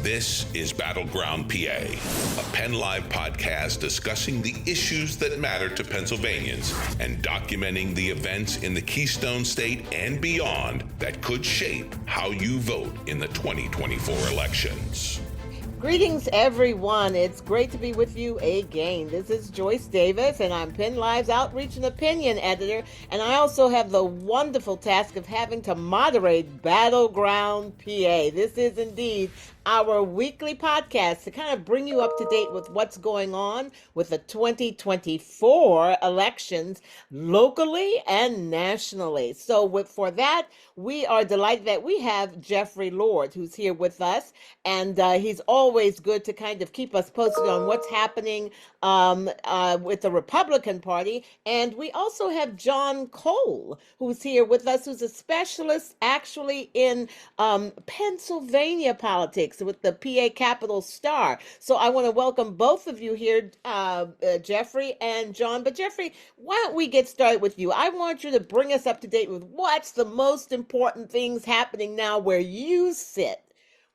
This is Battleground PA, a PennLive podcast discussing the issues that matter to Pennsylvanians and documenting the events in the Keystone State and beyond that could shape how you vote in the 2024 elections. Greetings, everyone. It's great to be with you again. This is Joyce Davis, and I'm PennLive's Outreach and Opinion Editor, and I also have the wonderful task of having to moderate Battleground PA. This is indeed our weekly podcast to kind of bring you up to date with what's going on with the 2024 elections locally and nationally. So for that, we are delighted that we have Jeffrey Lord, who's here with us, and he's always good to kind of keep us posted on what's happening with the Republican Party. And we also have John Cole, who's here with us, who's a specialist actually in Pennsylvania politics with the PA Capital Star. So I want to welcome both of you here, Jeffrey and John. But Jeffrey, why don't we get started with you? I want you to bring us up to date with what's the most important things happening now where you sit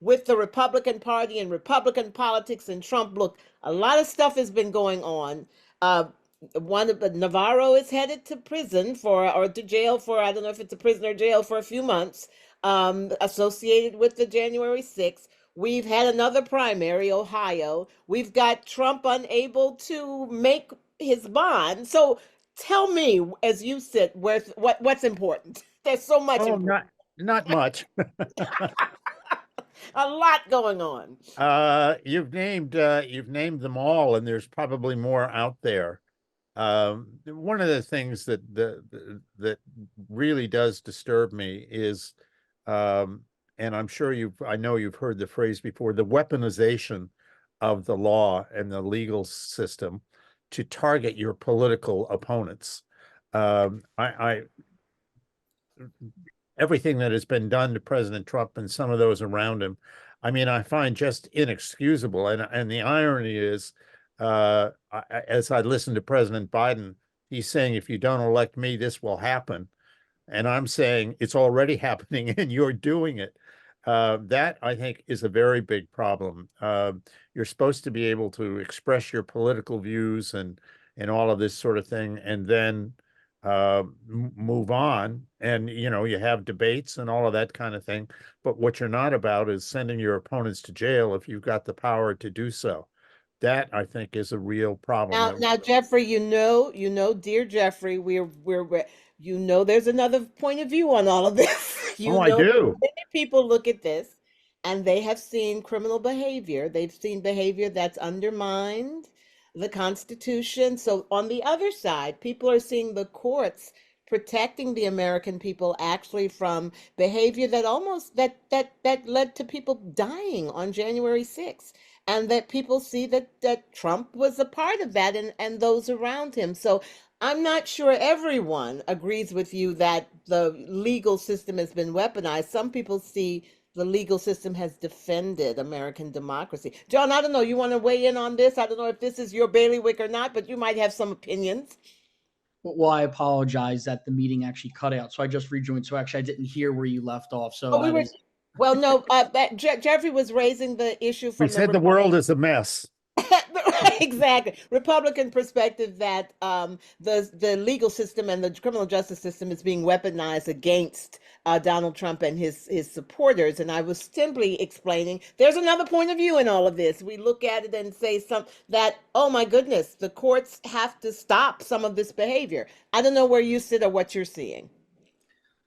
with the Republican Party and Republican politics and Trump. Look, a lot of stuff has been going on. Navarro is headed to prison or to jail for, I don't know if it's a prison or jail for a few months, associated with the January 6th. We've had another primary, Ohio. We've got Trump unable to make his bond. So tell me, as you sit, what's important? There's so much. Oh, not much. A lot going on. You've named them all, and there's probably more out there. One of the things that really does disturb me is, and I'm sure I know you've heard the phrase before, the weaponization of the law and the legal system to target your political opponents. Everything that has been done to President Trump and some of those around him, I mean, I find just inexcusable. And the irony is, as I listen to President Biden, he's saying, if you don't elect me, this will happen. And I'm saying it's already happening and you're doing it. That, I think, is a very big problem. You're supposed to be able to express your political views and all of this sort of thing, and then move on. And, you have debates and all of that kind of thing. But what you're not about is sending your opponents to jail if you've got the power to do so. That, I think, is a real problem. Now, Jeffrey, dear Jeffrey, we're there's another point of view on all of this. I do. Many people look at this and they have seen criminal behavior. They've seen behavior that's undermined the Constitution. So on the other side, people are seeing the courts protecting the American people actually from behavior that almost that led to people dying on January 6th. And that people see that Trump was a part of that and those around him. So I'm not sure everyone agrees with you that the legal system has been weaponized. Some people see the legal system has defended American democracy. John, I don't know, you want to weigh in on this? I don't know if this is your bailiwick or not, but you might have some opinions. Well, I apologize that the meeting actually cut out. So I just rejoined. So actually, I didn't hear where you left off. So Well, no, Jeffrey was raising the issue from the world is a mess. Exactly. Republican perspective that the legal system and the criminal justice system is being weaponized against Donald Trump and his supporters. And I was simply explaining there's another point of view in all of this. We look at it and say that, oh my goodness, the courts have to stop some of this behavior. I don't know where you sit or what you're seeing.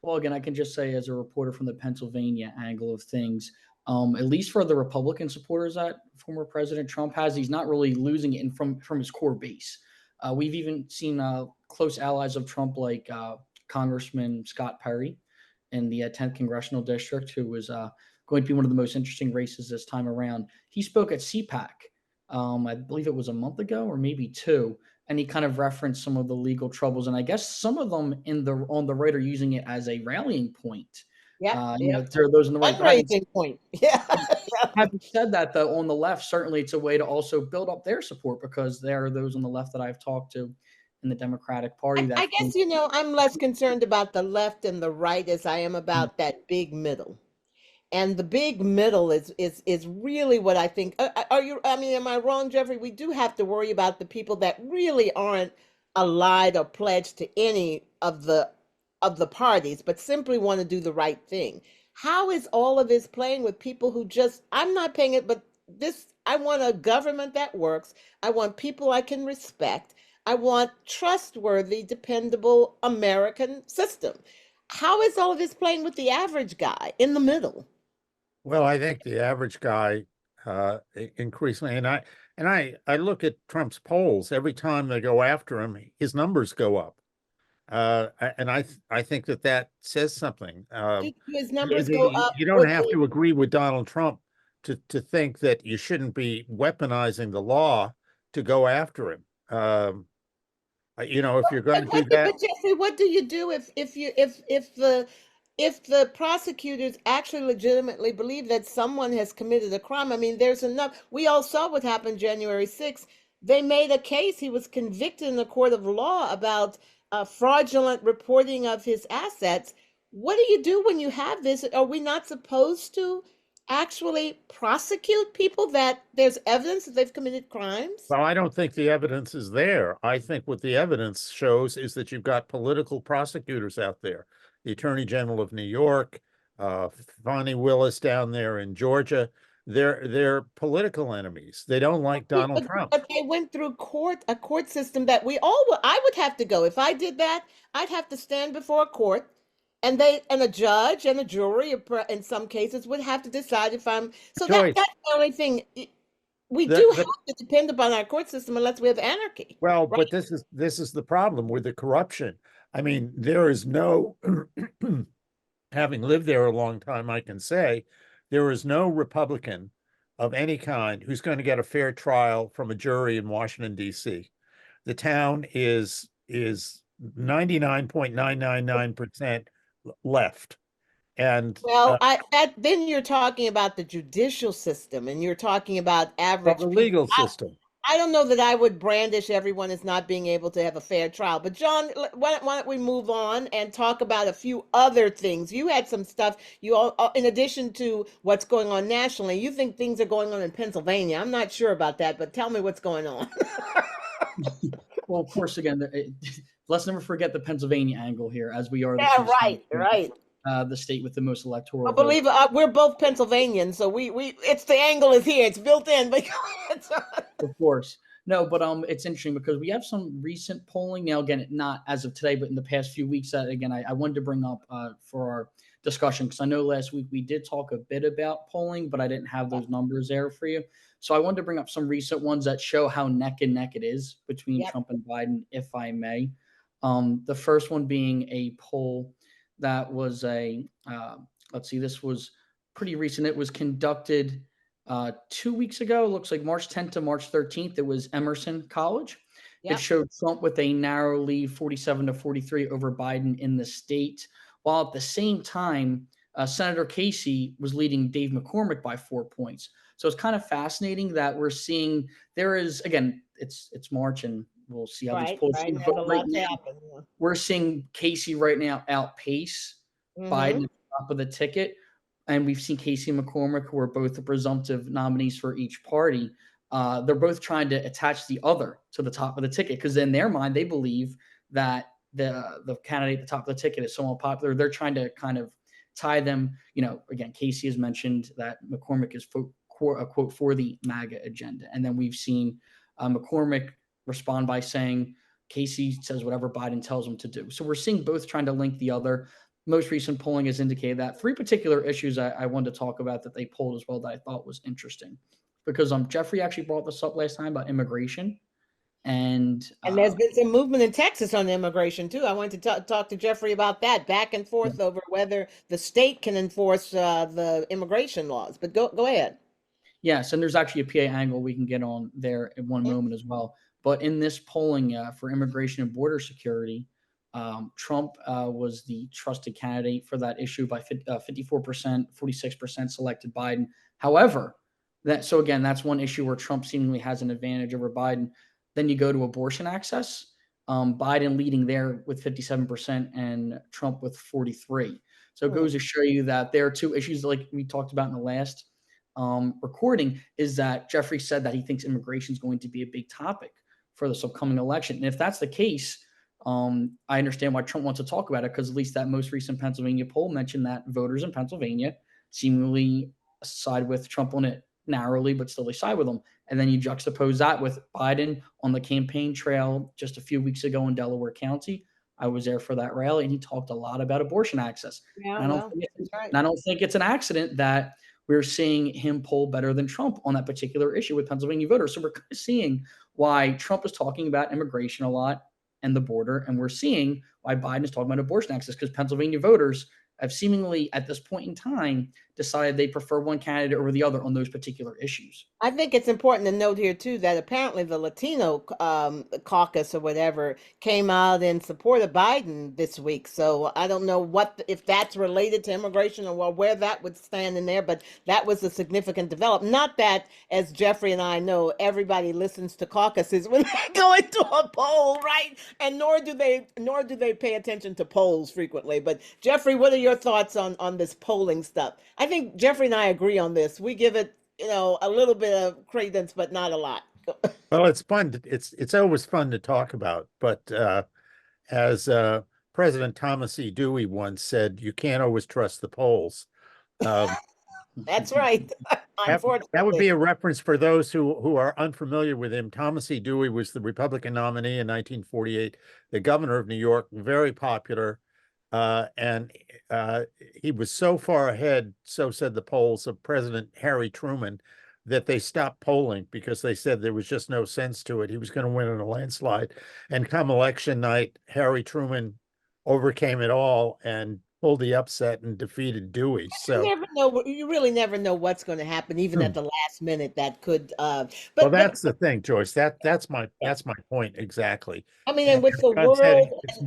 Well, again, I can just say as a reporter from the Pennsylvania angle of things, at least for the Republican supporters that former President Trump has, he's not really losing it from his core base. We've even seen close allies of Trump like Congressman Scott Perry in the 10th Congressional District, who was going to be one of the most interesting races this time around. He spoke at CPAC, I believe it was a month ago or maybe two, and he kind of referenced some of the legal troubles. And I guess some of them on the right are using it as a rallying point. Yeah, there are those on the right. Fundraising point. Yeah. Having said that, though, on the left, certainly it's a way to also build up their support, because there are those on the left that I've talked to in the Democratic Party. I guess, I'm less concerned about the left and the right as I am about that big middle. And the big middle is really what I think. Are you? I mean, am I wrong, Jeffrey? We do have to worry about the people that really aren't allied or pledged to any of the parties, but simply want to do the right thing. How is all of this playing with people who just, I'm not paying it, but this, I want a government that works. I want people I can respect. I want trustworthy, dependable American system. How is all of this playing with the average guy in the middle? Well, I think the average guy increasingly, and I look at Trump's polls every time they go after him, his numbers go up. And I think that says something. Do his numbers go up You don't with have the, to agree with Donald Trump to think that you shouldn't be weaponizing the law to go after him. If you're going to do that, but Jeffrey, what do you do if the prosecutors actually legitimately believe that someone has committed a crime? I mean, there's enough. We all saw what happened January 6th. They made a case. He was convicted in a court of law about fraudulent reporting of his assets. What do you do when you have this? Are we not supposed to actually prosecute people that there's evidence that they've committed crimes? well, I don't think the evidence is there. I think what the evidence shows is that you've got political prosecutors out there. The Attorney General of New York, Fani Willis down there in Georgia. They're political enemies. They don't like Donald Trump. But they went through a court system that we all would, I would have to go. If I did that, I'd have to stand before a court and a judge and a jury in some cases would have to decide if I'm, so Joyce, that's the only thing. We the, do the have to depend upon our court system unless we have anarchy, well, right? but this is the problem with the corruption. I mean, there is no having lived there a long time, I can say there is no Republican of any kind who's going to get a fair trial from a jury in Washington, D.C. The town is 99.999% left. And Well, then you're talking about the judicial system and you're talking about from the average people. legal system. I don't know that I would brandish everyone as not being able to have a fair trial. But John, why don't we move on and talk about a few other things? You had some stuff you all, in addition to what's going on nationally, you think things are going on in Pennsylvania. I'm not sure about that, but tell me what's going on. Well, of course, again, let's never forget the Pennsylvania angle here, as we are the Yeah, key state, right. the state with the most electoral I votes. believe we're both Pennsylvanians, so we it's the angle is here. It's built in. But Of course. No, but it's interesting because we have some recent polling now. Again, not as of today, but in the past few weeks. That again, I wanted to bring up for our discussion because I know last week we did talk a bit about polling, but I didn't have those numbers there for you. So I wanted to bring up some recent ones that show how neck and neck it is between Yep. Trump and Biden, if I may. The first one being a poll that was let's see, this was pretty recent. It was conducted 2 weeks ago. Looks like March 10th to March 13th. It was Emerson College. Yep. It showed Trump with a narrow lead, 47 to 43 over Biden in the state, while at the same time, Senator Casey was leading Dave McCormick by 4 points. So it's kind of fascinating that we're seeing there is, again, it's March and we'll see how these polls right. go. There's But a right lot to now, happen. we're seeing Casey right now outpace Biden at the top of the ticket. And we've seen Casey and McCormick, who are both the presumptive nominees for each party. They're both trying to attach the other to the top of the ticket because in their mind, they believe that the candidate at the top of the ticket is somewhat popular. They're trying to kind of tie them. Again, Casey has mentioned that McCormick is a quote for the MAGA agenda. And then we've seen McCormick respond by saying Casey says whatever Biden tells him to do. So we're seeing both trying to link the other. Most recent polling has indicated that. Three particular issues I wanted to talk about that they polled as well that I thought was interesting. Because Jeffrey actually brought this up last time about immigration. And there's been some movement in Texas on immigration too. I wanted to talk to Jeffrey about that, back and forth over whether the state can enforce the immigration laws. But go ahead. Yes, and there's actually a PA angle we can get on there in one moment as well. But in this polling for immigration and border security, Trump was the trusted candidate for that issue by 54%, 46% selected Biden. However, that's one issue where Trump seemingly has an advantage over Biden. Then you go to abortion access, Biden leading there with 57% and Trump with 43%. So it goes to show you that there are two issues, like we talked about in the last recording, is that Jeffrey said that he thinks immigration is going to be a big topic for this upcoming election. And if that's the case, I understand why Trump wants to talk about it, because at least that most recent Pennsylvania poll mentioned that voters in Pennsylvania seemingly side with Trump on it narrowly, but still they side with him. And then you juxtapose that with Biden on the campaign trail just a few weeks ago in Delaware County. I was there for that rally, and he talked a lot about abortion access. Yeah, And well, that's right. I don't think it's an accident that we're seeing him poll better than Trump on that particular issue with Pennsylvania voters. So we're kind of seeing why Trump is talking about immigration a lot and the border, and we're seeing why Biden is talking about abortion access, because Pennsylvania voters have seemingly, at this point in time, decided they prefer one candidate over the other on those particular issues. I think it's important to note here too that apparently the Latino caucus or whatever came out in support of Biden this week. So I don't know if that's related to immigration or where that would stand in there, but that was a significant development. Not that, as Jeffrey and I know, everybody listens to caucuses when they go into a poll, right? And nor do they pay attention to polls frequently. But Jeffrey, what are your thoughts on this polling stuff? I think Jeffrey and I agree on this. We give it, a little bit of credence, but not a lot. Well, it's fun. It's always fun to talk about. But as President Thomas E. Dewey once said, you can't always trust the polls. That's right. Unfortunately. That would be a reference for those who are unfamiliar with him. Thomas E. Dewey was the Republican nominee in 1948, the governor of New York, very popular. And he was so far ahead, so said the polls, of President Harry Truman, that they stopped polling because they said there was just no sense to it. He was going to win in a landslide. And come election night, Harry Truman overcame it all and pulled the upset and defeated Dewey. So you never know. You really never know what's going to happen, even at the last minute. That could. Well, that's the thing, Joyce. That's my point exactly. I mean, and with the world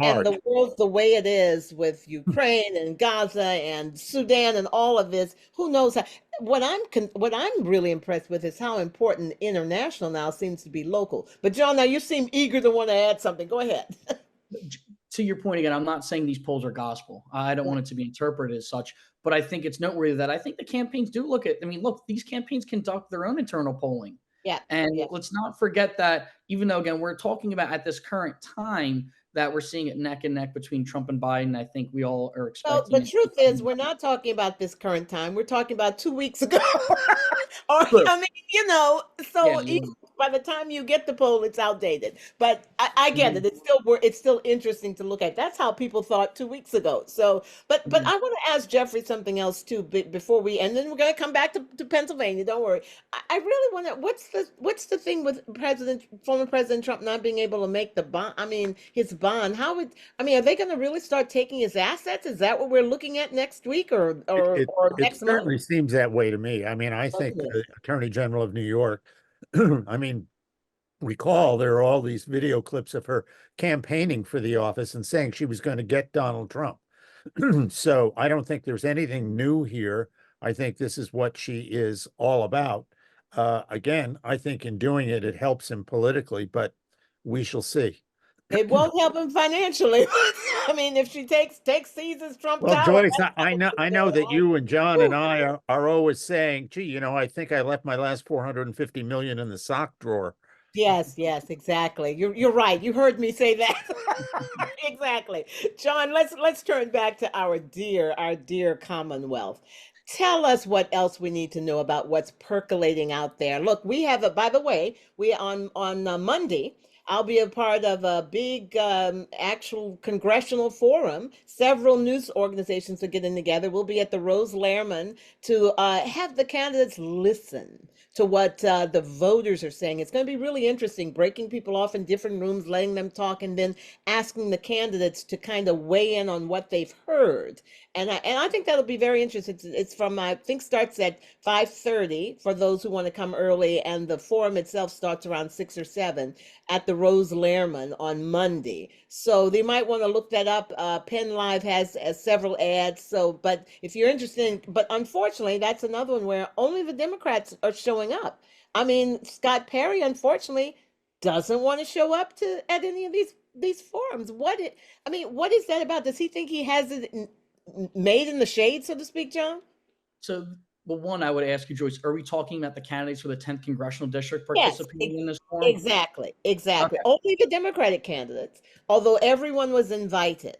and the world the way it is with Ukraine and Gaza and Sudan and all of this, who knows how? What I'm really impressed with is how important international now seems to be local. But John, now you seem eager to want to add something. Go ahead. To your point again, I'm not saying these polls are gospel. I don't want it to be interpreted as such, but I think it's noteworthy that I think the campaigns do look, these campaigns conduct their own internal polling. Yeah. And let's not forget that, even though, again, we're talking about at this current time that we're seeing it neck and neck between Trump and Biden. I think we all are expecting. Well, the truth is, we're not talking about this current time. We're talking about 2 weeks ago. By the time you get the poll, it's outdated. But I get it. It's still interesting to look at. That's how people thought 2 weeks ago. So, but I want to ask Jeffrey something else too before we, and then we're going to come back to Pennsylvania. Don't worry. I really want to. What's the thing with former President Trump not being able to make the bond? I mean, his bond. Are they going to really start taking his assets? Is that what we're looking at next week or next month? It certainly seems that way to me. I mean, I think the Attorney General of New York. I mean, recall there are all these video clips of her campaigning for the office and saying she was going to get Donald Trump. So I don't think there's anything new here. I think this is what she is all about. Again, I think in doing it, it helps him politically, but we shall see. It won't help him financially. I mean, if she seizes Trump. Well, Joyce, I know that you and John and I are always saying, gee, I think I left my last $450 million in the sock drawer. Yes, exactly. You're right. You heard me say that. Exactly. John, let's turn back to our dear Commonwealth. Tell us what else we need to know about what's percolating out there. Look, we have by the way, we on Monday, I'll be a part of a big actual congressional forum. Several news organizations are getting together. We'll be at the Rose Lerman to have the candidates listen to what the voters are saying. It's going to be really interesting, breaking people off in different rooms, letting them talk, and then asking the candidates to kind of weigh in on what they've heard. And I think that'll be very interesting. It's from, I think, starts at 5:30 for those who want to come early, and the forum itself starts around 6 or 7 at the Rose Lerman on Monday. So they might want to look that up. PennLive has several ads. So, but if you're interested but unfortunately, that's another one where only the Democrats are showing up. I mean, Scott Perry, unfortunately, doesn't want to show up at any of these forums. What is that about? Does he think he has it made in the shade, so to speak, John? So, well, one, I would ask you, Joyce, are we talking about the candidates for the 10th congressional district Yes, participating in this forum? exactly, exactly. Okay. Only the Democratic candidates, although everyone was invited.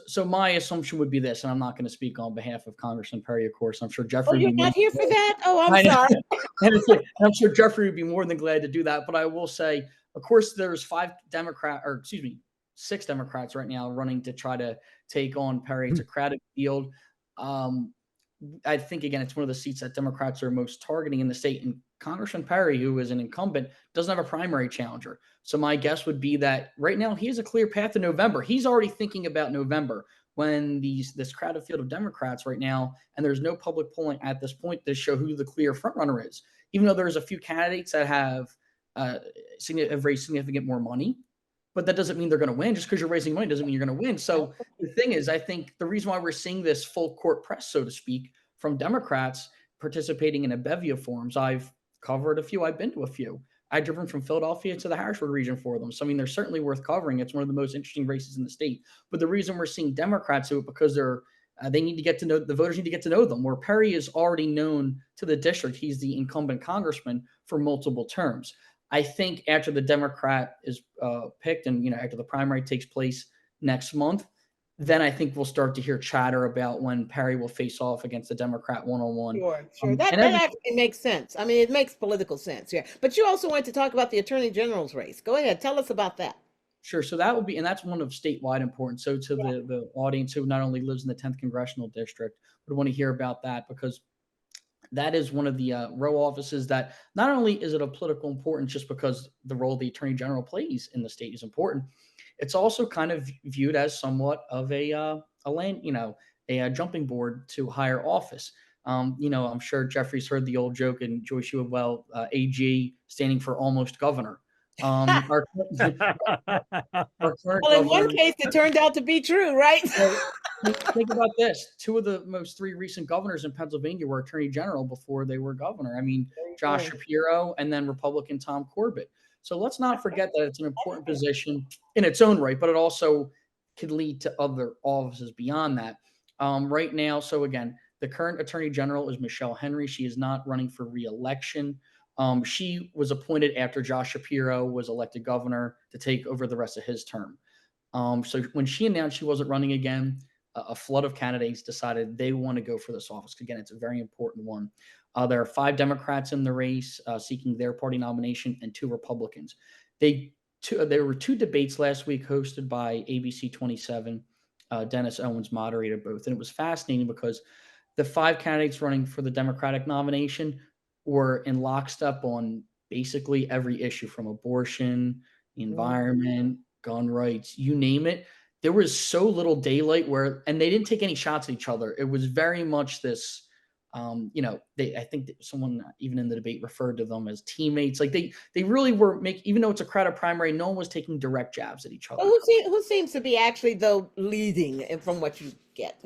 So my assumption would be this, and I'm not going to speak on behalf of Congressman Perry, of course. I'm sure Oh, Jeffrey would you're be more not here for that? Oh, I'm I know. sorry. And I'm sure Jeffrey would be more than glad to do that. But I will say, of course, there's 6 Democrats right now running to try to take on Perry. It's a crowded field. Um, I think, again, it's one of the seats that Democrats are most targeting in the state. And Congressman Perry, who is an incumbent, doesn't have a primary challenger. So my guess would be that right now he has a clear path to November. He's already thinking about November when this crowded field of Democrats right now, and there's no public polling at this point to show who the clear frontrunner is. Even though there's a few candidates that have raised significant more money, but that doesn't mean they're going to win. Just because you're raising money doesn't mean you're going to win. So the thing is, I think the reason why we're seeing this full court press, so to speak, from Democrats participating in a bevy of forums. I've covered a few. I've been to a few. I've driven from Philadelphia to the Harrisburg region for them. So, I mean, they're certainly worth covering. It's one of the most interesting races in the state. But the reason we're seeing Democrats do it because they need to get to know the voters need to get to know them. Where Perry is already known to the district, he's the incumbent congressman for multiple terms. I think after the Democrat is picked, and after the primary takes place next month, then I think we'll start to hear chatter about when Perry will face off against the Democrat one-on-one. Sure. That actually makes sense. I mean, it makes political sense. Yeah. But you also wanted to talk about the Attorney General's race. Go ahead. Tell us about that. Sure. So that will be, and that's one of statewide importance. So to the audience who not only lives in the 10th congressional district, would want to hear about that because that is one of the row offices that not only is it of political importance just because the role the Attorney General plays in the state is important, it's also kind of viewed as somewhat of a jumping board to higher office. I'm sure Jeffrey's heard the old joke, and Joyce, you well, AG standing for almost governor. Our current Well, in one case, it turned out to be true, right? Think about this. 2 of the most 3 recent governors in Pennsylvania were attorney general before they were governor. I mean, Josh Shapiro and then Republican Tom Corbett. So let's not forget that it's an important position in its own right, but it also could lead to other offices beyond that. Right now, so again, the current attorney general is Michelle Henry. She is not running for re-election. She was appointed after Josh Shapiro was elected governor to take over the rest of his term. So when she announced she wasn't running again, a flood of candidates decided they want to go for this office. Again, it's a very important one. There are 5 Democrats in the race seeking their party nomination and 2 Republicans. There were 2 debates last week hosted by ABC 27. Dennis Owens moderated both. And it was fascinating because the 5 candidates running for the Democratic nomination were in lockstep on basically every issue from abortion, the environment, gun rights, you name it. There was so little daylight and they didn't take any shots at each other. It was very much this, I think that someone even in the debate referred to them as teammates. Like they really were even though it's a crowded primary, no one was taking direct jabs at each other. Who seems to be actually though leading from what you get?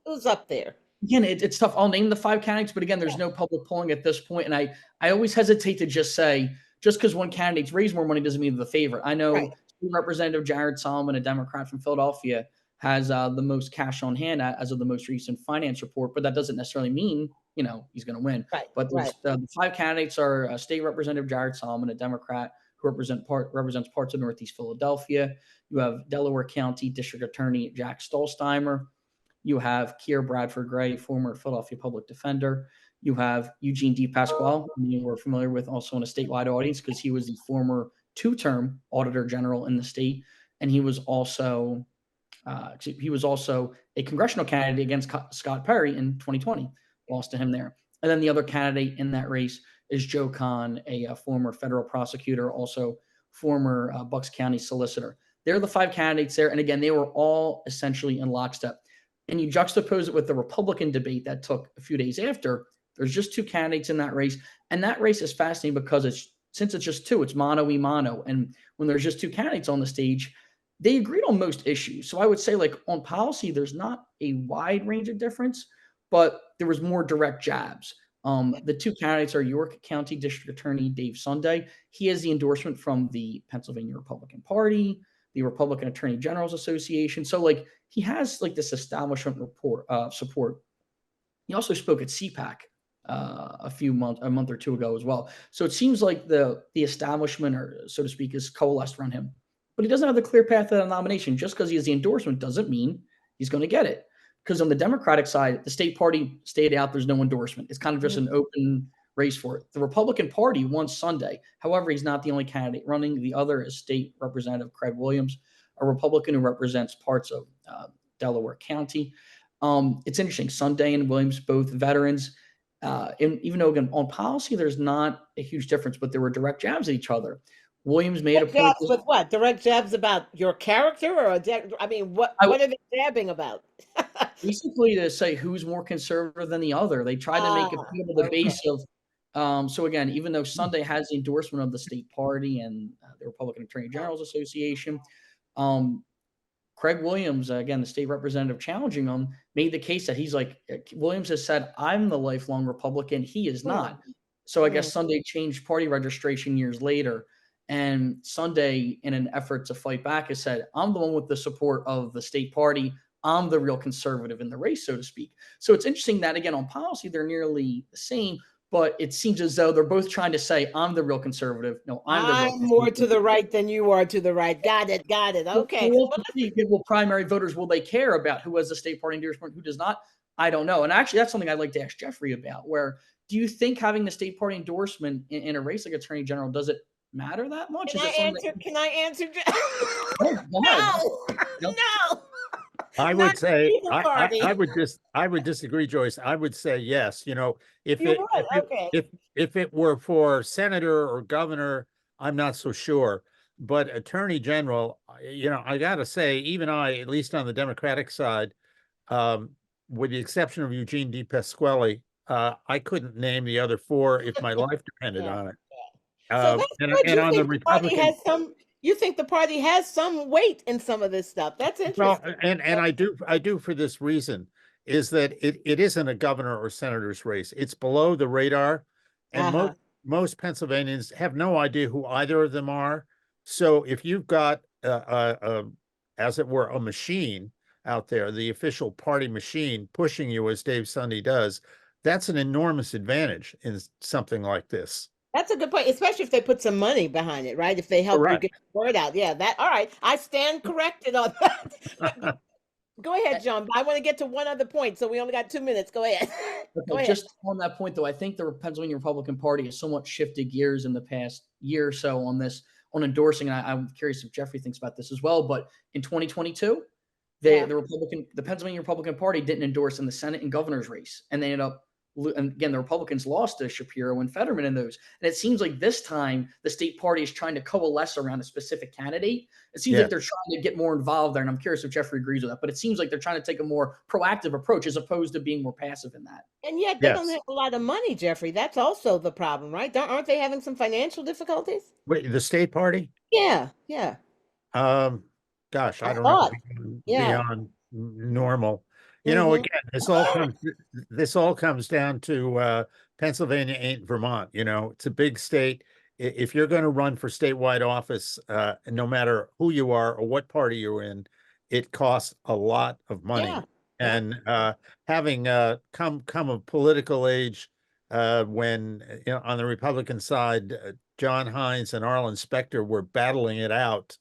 Who's up there? Again, it's tough. I'll name the 5 candidates, but again, there's no public polling at this point. And I always hesitate to just say, just because one candidate's raised more money doesn't mean they're the favorite. I know Representative Jared Solomon, a Democrat from Philadelphia, has the most cash on hand as of the most recent finance report, but that doesn't necessarily mean, he's going to win. But the 5 candidates are State Representative Jared Solomon, a Democrat who represents parts of Northeast Philadelphia. You have Delaware County District Attorney Jack Stolzheimer. You have Keir Bradford Gray, former Philadelphia public defender. You have Eugene D. Pasquale, who we're familiar with also in a statewide audience because he was the former 2-term Auditor General in the state. And he was also a congressional candidate against Scott Perry in 2020, lost to him there. And then the other candidate in that race is Joe Kahn, a former federal prosecutor, also former Bucks County solicitor. They're the 5 candidates there. And again, they were all essentially in lockstep. And you juxtapose it with the Republican debate that took a few days after. There's just 2 candidates in that race. And that race is fascinating because since it's just 2, it's mano y mano. And when there's just 2 candidates on the stage, they agreed on most issues. So I would say, like, on policy, there's not a wide range of difference, but there was more direct jabs. The 2 candidates are York County District Attorney Dave Sunday. He has the endorsement from the Pennsylvania Republican Party. the Republican Attorney General's Association. So like he has like this establishment support. He also spoke at CPAC a month or two ago as well. So it seems like the establishment, or so to speak, is coalesced around him. But he doesn't have the clear path to the nomination. Just because he has the endorsement doesn't mean he's going to get it. Because on the Democratic side, the state party stayed out. There's no endorsement. It's kind of just an open race for it. The Republican Party won Sunday. However, he's not the only candidate running. The other is State Representative Craig Williams, a Republican who represents parts of Delaware County. It's interesting. Sunday and Williams, both veterans. And even though, again, on policy, there's not a huge difference, but there were direct jabs at each other. Williams made a point. Jabs with what? Direct jabs about your character, or what are they jabbing about? Basically, to say who's more conservative than the other. They tried to make it people the base of. So again, even though Sunday has the endorsement of the state party and the Republican Attorney General's Association, Craig Williams, again, the state representative challenging him, made the case that he's like, Williams has said, I'm the lifelong Republican. He is not. So I guess Sunday changed party registration years later. And Sunday, in an effort to fight back, has said, I'm the one with the support of the state party. I'm the real conservative in the race, so to speak. So it's interesting that, again, on policy, they're nearly the same, but it seems as though they're both trying to say, I'm the real conservative. No, I'm more to the right than you are to the right. Got it. Okay. Will primary voters, will they care about who has the state party endorsement, who does not? I don't know. And actually, that's something I'd like to ask Jeffrey about, where do you think having the state party endorsement in a race like Attorney General, does it matter that much? Can I answer? No. I would say I would disagree, Joyce. I would say yes. You know, if it were for senator or governor, I'm not so sure. But Attorney General, you know, I got to say, even at least on the Democratic side, with the exception of Eugene DePasquale, I couldn't name the other four if my life depended on it. So and on the Republican, you think the party has some weight in some of this stuff? That's interesting. Well, and I do for this reason, is that it isn't a governor or senator's race. It's below the radar, and most Pennsylvanians have no idea who either of them are. So if you've got as it were, a machine out there, the official party machine pushing you as Dave Sunday does, that's an enormous advantage in something like this. That's a good point, especially if they put some money behind it, right? If they help you get the word out. Yeah, all right. I stand corrected on that. Go ahead, John. I want to get to one other point, so we only got 2 minutes. Go ahead. Go ahead. Just on that point, though, I think the Pennsylvania Republican Party has somewhat shifted gears in the past year or so on endorsing. And I'm curious if Jeffrey thinks about this as well. But in 2022, the Pennsylvania Republican Party didn't endorse in the Senate and governor's race, and they ended up. And again, the Republicans lost to Shapiro and Fetterman in those. And it seems like this time the state party is trying to coalesce around a specific candidate. It seems like they're trying to get more involved there. And I'm curious if Jeffrey agrees with that. But it seems like they're trying to take a more proactive approach as opposed to being more passive in that. And yet they don't have a lot of money, Jeffrey. That's also the problem, right? Aren't they having some financial difficulties? Wait, the state party? Yeah. Gosh, I don't know. Beyond normal. You know, again, this all comes down to Pennsylvania ain't Vermont. You know, it's a big state. If you're going to run for statewide office, no matter who you are or what party you're in, it costs a lot of money. And having come of political age, when on the Republican side, John Hines and Arlen Specter were battling it out,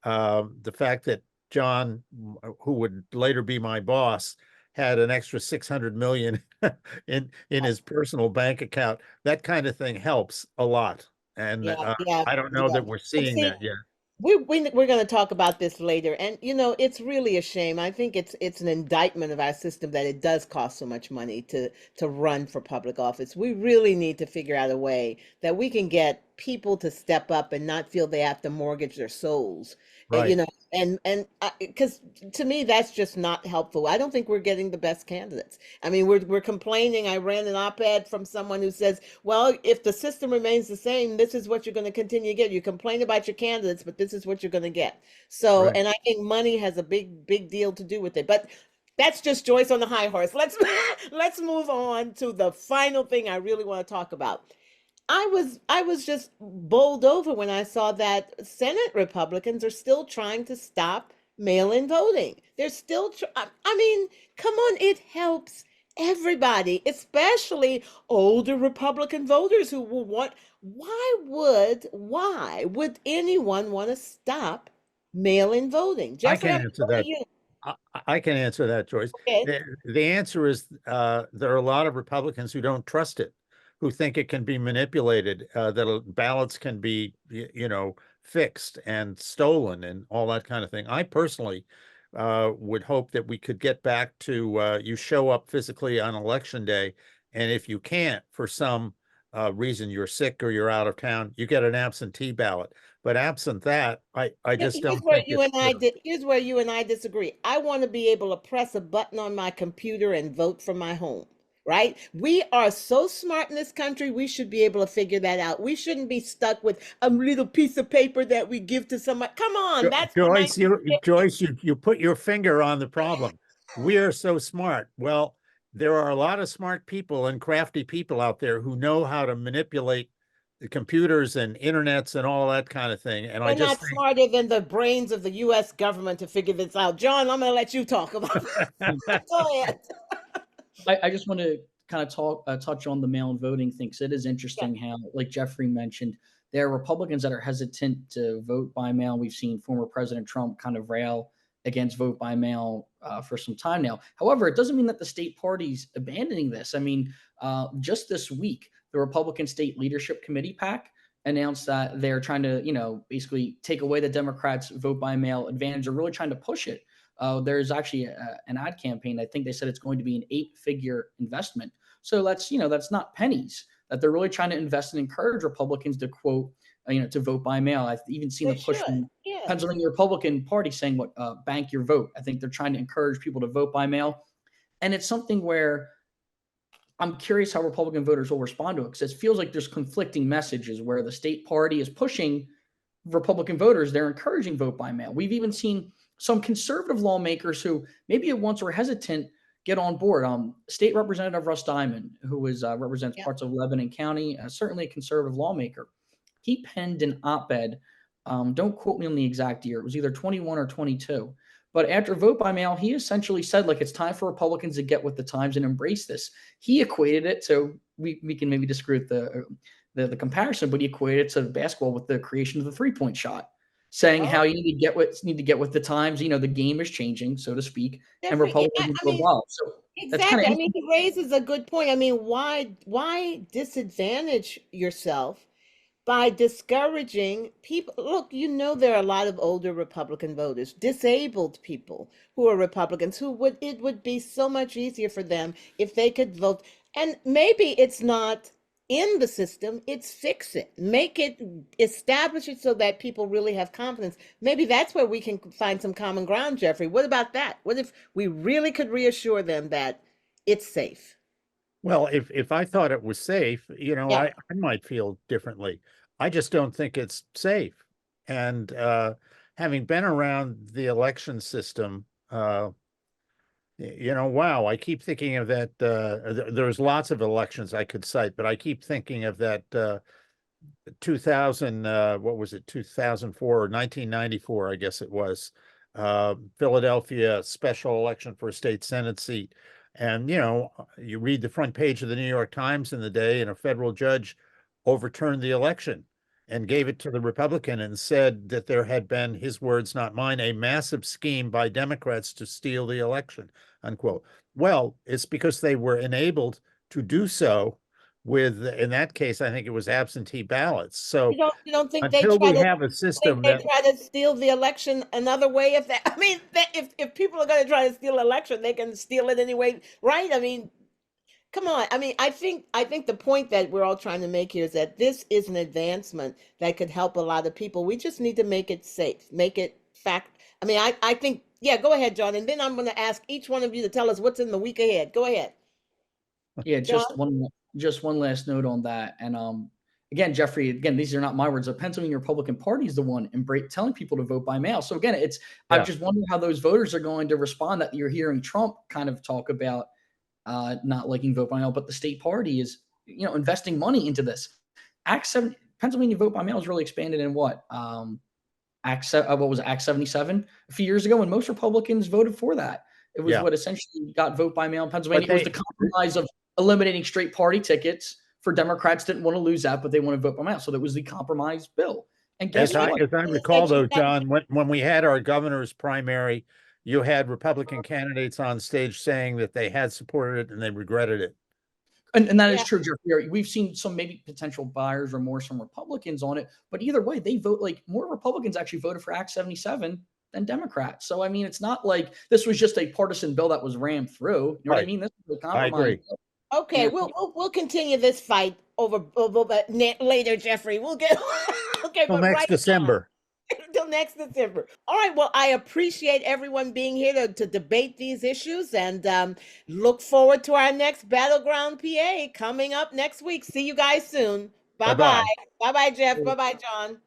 the fact that John, who would later be my boss, had an extra $600 million in his personal bank account. That kind of thing helps a lot. And I don't know that we're seeing that yet. We're going to talk about this later. And, it's really a shame. I think it's an indictment of our system that it does cost so much money to run for public office. We really need to figure out a way that we can get people to step up and not feel they have to mortgage their souls. Right. And because to me, that's just not helpful. I don't think we're getting the best candidates. I mean, we're complaining. I ran an op-ed from someone who says, well, if the system remains the same, this is what you're going to continue to get. You complain about your candidates, but this is what you're going to get. So, and I think money has a big deal to do with it. But that's just Joyce on the high horse. Let's move on to the final thing I really want to talk about. I was just bowled over when I saw that Senate Republicans are still trying to stop mail-in voting. They're still I mean, come on, it helps everybody, especially older Republican voters who will want why would anyone want to stop mail-in voting? I Jeffrey, can I'm answer going that. to you. I, I can answer that, Joyce. Okay. The answer is there are a lot of Republicans who don't trust it, who think it can be manipulated, that ballots can be, fixed and stolen and all that kind of thing. I personally would hope that we could get back to you show up physically on election day, and if you can't, for some reason, you're sick or you're out of town, you get an absentee ballot. But absent that, I just Here's don't where think you it's and I fair. did. Here's where you and I disagree. I want to be able to press a button on my computer and vote from my home. Right? We are so smart in this country. We should be able to figure that out. We shouldn't be stuck with a little piece of paper that we give to somebody. Come on, that's the Joyce, 1950s. you put your finger on the problem. We are so smart. Well, there are a lot of smart people and crafty people out there who know how to manipulate the computers and internets and all that kind of thing. And I We're just not smarter than the brains of the U.S. government to figure this out. John, I'm going to let you talk about think that. Go ahead. I just want to kind of touch on the mail-in voting thing. 'Cause it is Yeah. interesting how, like Jeffrey mentioned, there are Republicans that are hesitant to vote by mail. We've seen former President Trump kind of rail against vote by mail for some time now. However, it doesn't mean that the state party's abandoning this. I mean, just this week, the Republican State Leadership Committee PAC announced that they're trying to, basically take away the Democrats' vote by mail advantage. They're really trying to push it. There's actually an ad campaign. I think they said it's going to be an 8-figure investment. So that's not pennies that they're really trying to invest and encourage Republicans to quote, to vote by mail. I've even seen They the push should. from Yeah. Pennsylvania Republican Party saying what bank your vote. I think they're trying to encourage people to vote by mail, and it's something where I'm curious how Republican voters will respond to it because it feels like there's conflicting messages where the state party is pushing Republican voters, they're encouraging vote by mail. We've even seen some conservative lawmakers who maybe at once were hesitant get on board. State Representative Russ Diamond, who represents Yeah. parts of Lebanon County, certainly a conservative lawmaker, he penned an op-ed. Don't quote me on the exact year. It was either 21 or 22. But after vote by mail, he essentially said, like, it's time for Republicans to get with the times and embrace this. He equated it, so we can maybe disagree with the comparison, but he equated it to basketball with the creation of the 3-point shot, saying Oh, how you need to get with the times. The game is changing, so to speak, and different. Republicans need I to mean, evolve. So that's kind exactly. of I mean, interesting. he raises a good point. I mean, why disadvantage yourself by discouraging people? Look, there are a lot of older Republican voters, disabled people who are Republicans who it would be so much easier for them if they could vote. And maybe it's not in the system, it's fix it. Make it establish it so that people really have confidence. Maybe that's where we can find some common ground, Jeffrey. What about that? What if we really could reassure them that it's safe? Well, if I thought it was safe, Yeah. I might feel differently. I just don't think it's safe. And having been around the election system, wow, I keep thinking of that. There's lots of elections I could cite, but I keep thinking of that 2000, what was it, 2004 or 1994, I guess it was, Philadelphia special election for a state Senate seat. And, you read the front page of the New York Times in the day, and a federal judge overturned the election and gave it to the Republican and said that there had been, his words, not mine, a massive scheme by Democrats to steal the election, unquote. Well, it's because they were enabled to do so with, in that case, I think it was absentee ballots. So You don't think they until try we to have a think system they that, try to steal the election another way? If that, I mean, if people are going to try to steal an election, they can steal it anyway, right? I mean, come on. I mean, I think the point that we're all trying to make here is that this is an advancement that could help a lot of people. We just need to make it safe, make it fact. I mean, I think, yeah, go ahead, John, and then I'm going to ask each one of you to tell us what's in the week ahead. Go ahead, Yeah, John. just one last note on that. And again, Jeffrey, again, these are not my words. The Pennsylvania Republican Party is the one telling people to vote by mail. So again, I yeah. just wonder how those voters are going to respond that you're hearing Trump kind of talk about not liking vote by mail, but the state party is investing money into this. Act 7, Pennsylvania vote by mail was really expanded in what? What was it, Act 77 a few years ago, and most Republicans voted for that. It was Yeah. what essentially got vote by mail in Pennsylvania. But It was the compromise of eliminating straight party tickets for Democrats. Didn't want to lose that, but they want to vote by mail. So that was the compromise bill. And guess As what? I recall, though, John, when we had our governor's primary, you had Republican candidates on stage saying that they had supported it and they regretted it. And that is true, Jeffrey. We've seen some maybe potential buyer's remorse from Republicans on it, but either way, they vote like more Republicans actually voted for Act 77 than Democrats. So I mean, it's not like this was just a partisan bill that was rammed through. You know what I mean? This was a compromise. I agree. Okay, we'll continue this fight over later, Jeffrey. We'll get okay, Till but next right December. Until next December. All right. Well, I appreciate everyone being here to debate these issues, and look forward to our next Battleground PA coming up next week. See you guys soon. Bye-bye. Bye-bye. Bye-bye, Jeff. Bye-bye, John.